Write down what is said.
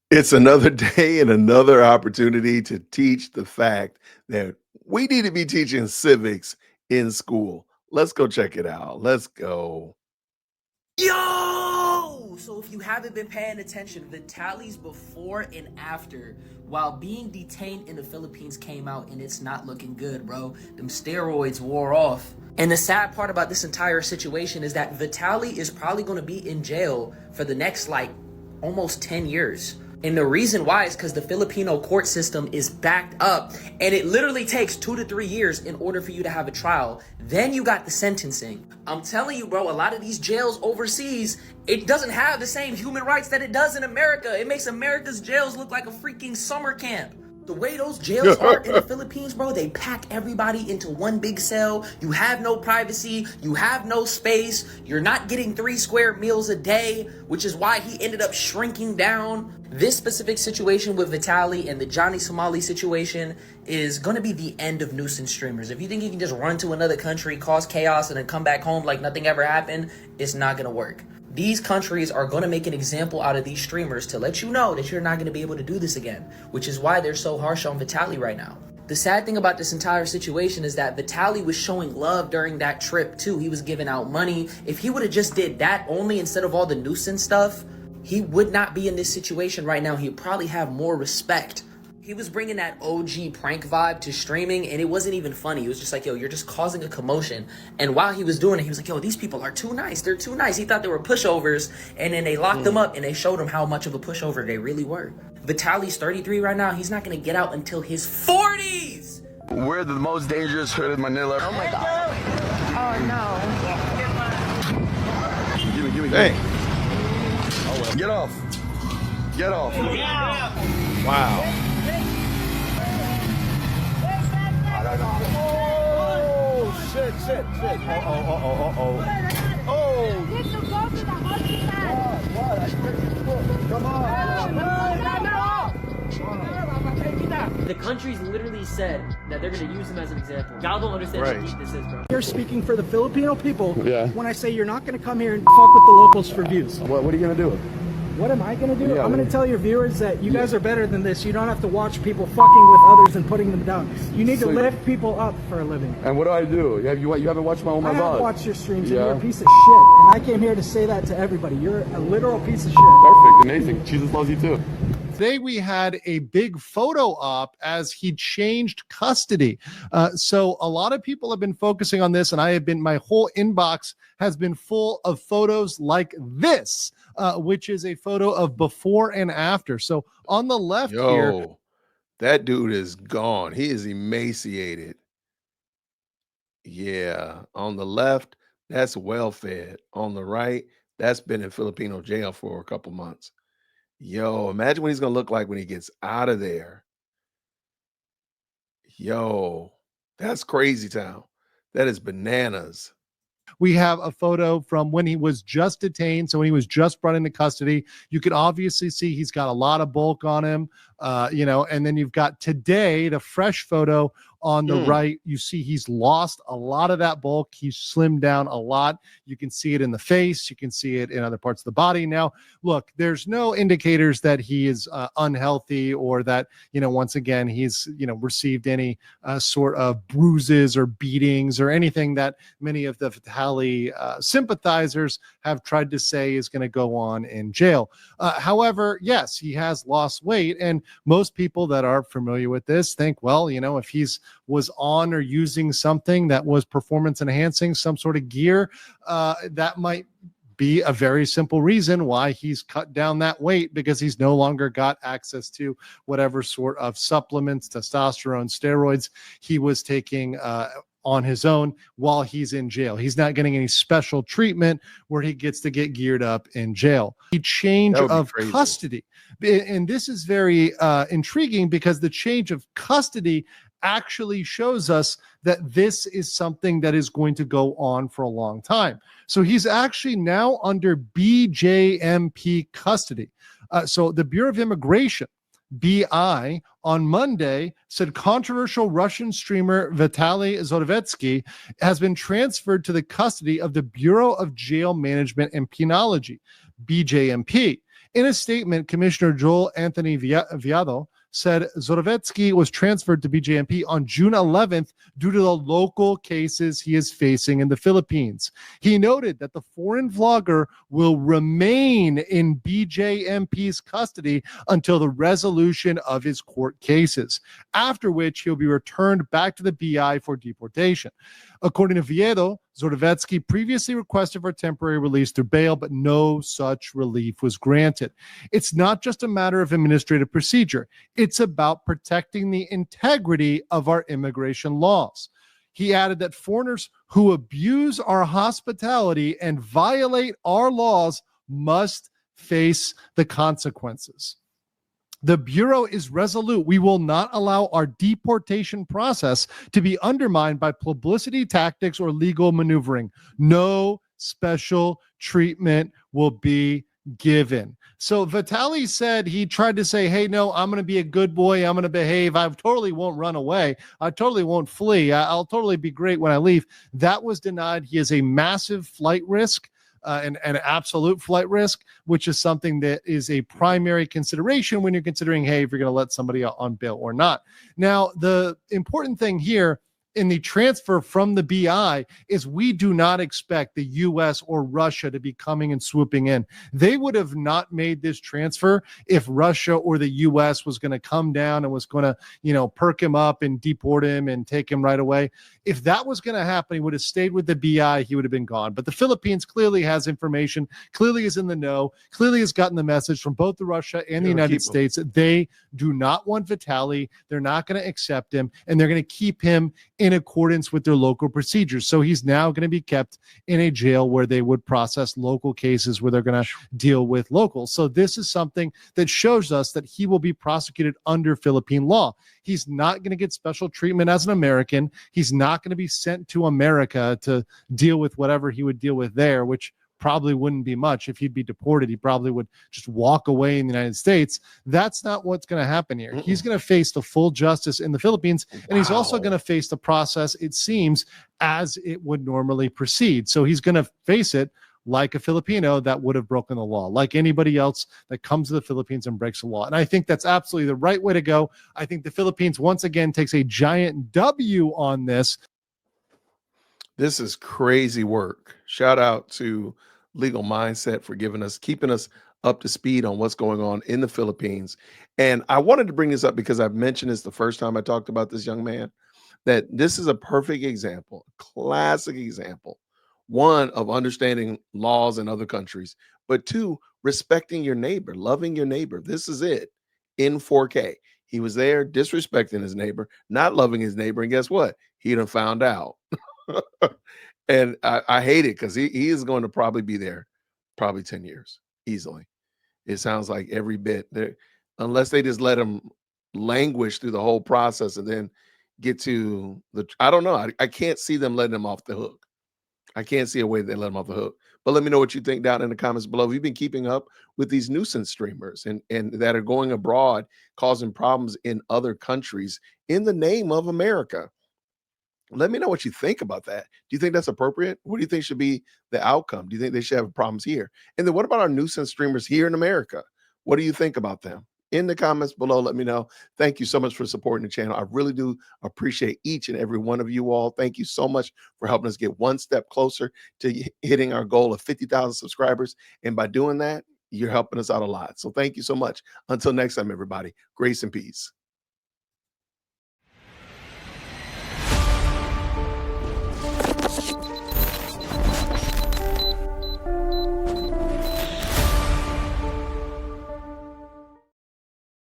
It's another day and another opportunity to teach the fact that we need to be teaching civics in school. Let's go check it out. Let's go. Yo! So if you haven't been paying attention, the tallies before and after while being detained in the Philippines came out and it's not looking good, bro. Them steroids wore off. And the sad part about this entire situation is that Vitaly is probably going to be in jail for the next like almost 10 years. And the reason why is because the Filipino court system is backed up and it literally takes 2 to 3 years in order for you to have a trial. Then you got the sentencing. I'm telling you, bro, a lot of these jails overseas, it doesn't have the same human rights that it does in America. It makes America's jails look like a freaking summer camp. The way those jails are in the Philippines, bro, they pack everybody into one big cell. You have no privacy. You have no space. You're not getting 3 square meals a day, which is why he ended up shrinking down. This specific situation with Vitaly and the Johnny Somali situation is going to be the end of nuisance streamers. If you think you can just run to another country, cause chaos, and then come back home like nothing ever happened, it's not going to work. These countries are going to make an example out of these streamers to let you know that you're not going to be able to do this again, which is why they're so harsh on Vitaly right now. The sad thing about this entire situation is that Vitaly was showing love during that trip too. He was giving out money. If he would have just did that only instead of all the nuisance stuff, he would not be in this situation right now. He'd probably have more respect. He was bringing that OG prank vibe to streaming, and it wasn't even funny. It was just like, yo, you're just causing a commotion. And while he was doing it, he was like, yo, these people are too nice. They're too nice. He thought they were pushovers, and then they locked them up, and they showed him how much of a pushover they really were. Vitaly's 33 right now. He's not going to get out until his 40s. We're the most dangerous hood in Manila. Oh my God. Oh no. Give me. Hey, Oh, well. Get off. Get off. wow. Oh, shit. Oh. Need to go to the hospital. What? Come on. The country's literally said that they're going to use him as an example. Y'all don't understand Right. how deep this is, bro. You're speaking for the Filipino people Yeah. when I say you're not going to come here and fuck with the locals for views. What are you gonna do? What am I going to do? Yeah, I'm going what- to tell your viewers that you guys are better than this. You don't have to watch people fucking with others and putting them down. You need to So- lift people up for a living. And what do I do? You haven't watched my I have vlog? watched your streams Yeah. and you're a piece of shit. And I came here to say that to everybody. You're a literal piece of shit. Perfect, amazing. Jesus loves you too. Today we had a big photo op as he changed custody. So a lot of people have been focusing on this, and my whole inbox has been full of photos like this, which is a photo of before and after. So on the left here, Yo, that dude is gone. He is emaciated. Yeah. On the left, that's well fed. On the right, that's been in Filipino jail for a couple months. Yo, imagine what he's going to look like when he gets out of there. Yo, that's crazy town. That is bananas. we have a photo from when he was just detained. So when he was just brought into custody, you can obviously see he's got a lot of bulk on him, and then you've got today, the fresh photo on the right. You see he's lost a lot of that bulk. He's slimmed down a lot. You can see it in the face. You can see it in other parts of the body. Now, look, there's no indicators that he is unhealthy or that, once again, he's, received any sort of bruises or beatings or anything that many of the Vitaly sympathizers have tried to say is going to go on in jail. However, yes, he has lost weight. And most people that are familiar with this think, well, if he's was on or using something that was performance enhancing, some sort of gear, that might be a very simple reason why he's cut down that weight, because he's no longer got access to whatever sort of supplements, testosterone, steroids he was taking on his own while he's in jail. He's not getting any special treatment where he gets to get geared up in jail. The change of custody. And this is very intriguing, because the change of custody actually shows us that this is something that is going to go on for a long time. So he's actually now under BJMP custody. So the Bureau of Immigration, BI, on Monday said controversial Russian streamer Vitaly Zorovatsky has been transferred to the custody of the Bureau of Jail Management and Penology, BJMP. In a statement, Commissioner Joel Anthony Viado said Zorovetsky was transferred to BJMP on June 11th due to the local cases he is facing in the Philippines. He noted that the foreign vlogger will remain in BJMP's custody until the resolution of his court cases, after which he'll be returned back to the BI for deportation. According to Viedo, Zorovetsky previously requested for temporary release through bail, but no such relief was granted. It's not just a matter of administrative procedure. It's about protecting the integrity of our immigration laws. He added that foreigners who abuse our hospitality and violate our laws must face the consequences. The Bureau is resolute. We will not allow our deportation process to be undermined by publicity tactics or legal maneuvering. No special treatment will be given. So Vitaly said, he tried to say, hey, no, I'm going to be a good boy. I'm going to behave. I totally won't run away. I totally won't flee. I'll totally be great when I leave. That was denied. He is a massive flight risk. An absolute flight risk, which is something that is a primary consideration when you're considering, hey, if you're going to let somebody out on bail or not. Now, the important thing here in the transfer from the BI is we do not expect the US or Russia to be coming and swooping in. They would have not made this transfer if Russia or the US was going to come down and was going to, perk him up and deport him and take him right away. If that was going to happen, he would have stayed with the BI. He would have been gone. But the Philippines clearly has information, clearly is in the know, clearly has gotten the message from both the Russia and the United States that they do not want Vitaly. They're not going to accept him, and they're going to keep him in accordance with their local procedures. So he's now going to be kept in a jail where they would process local cases where they're going to deal with locals. So this is something that shows us that he will be prosecuted under Philippine law. He's not going to get special treatment as an American. He's not going to be sent to America to deal with whatever he would deal with there, which probably wouldn't be much. If he'd be deported, he probably would just walk away in the United States. That's not what's going to happen here. He's going to face the full justice in the Philippines, and he's also going to face the process, it seems, as it would normally proceed. So he's going to face it like a Filipino that would have broken the law, like anybody else that comes to the Philippines and breaks the law. And I think that's absolutely the right way to go. I think the Philippines, once again, takes a giant W on this. This is crazy work. Shout out to Legal Mindset for keeping us up to speed on what's going on in the Philippines. And I wanted to bring this up because I've mentioned this the first time I talked about this young man, that this is a perfect example, classic example, one, of understanding laws in other countries, but two, respecting your neighbor, loving your neighbor. This is it in 4K. He was there disrespecting his neighbor, not loving his neighbor. And guess what? He done found out. And I hate it because he is going to probably be there probably 10 years easily. It sounds like every bit there, unless they just let him languish through the whole process and then get to I don't know. I can't see them letting him off the hook. I can't see a way they let him off the hook. But let me know what you think down in the comments below. Have you been keeping up with these nuisance streamers and that are going abroad, causing problems in other countries in the name of America? Let me know what you think about that. Do you think that's appropriate? What do you think should be the outcome? Do you think they should have problems here? And then what about our nuisance streamers here in America? What do you think about them? In the comments below, let me know. Thank you so much for supporting the channel. I really do appreciate each and every one of you all. Thank you so much for helping us get one step closer to hitting our goal of 50,000 subscribers. And by doing that, you're helping us out a lot. So thank you so much. Until next time, everybody, grace and peace.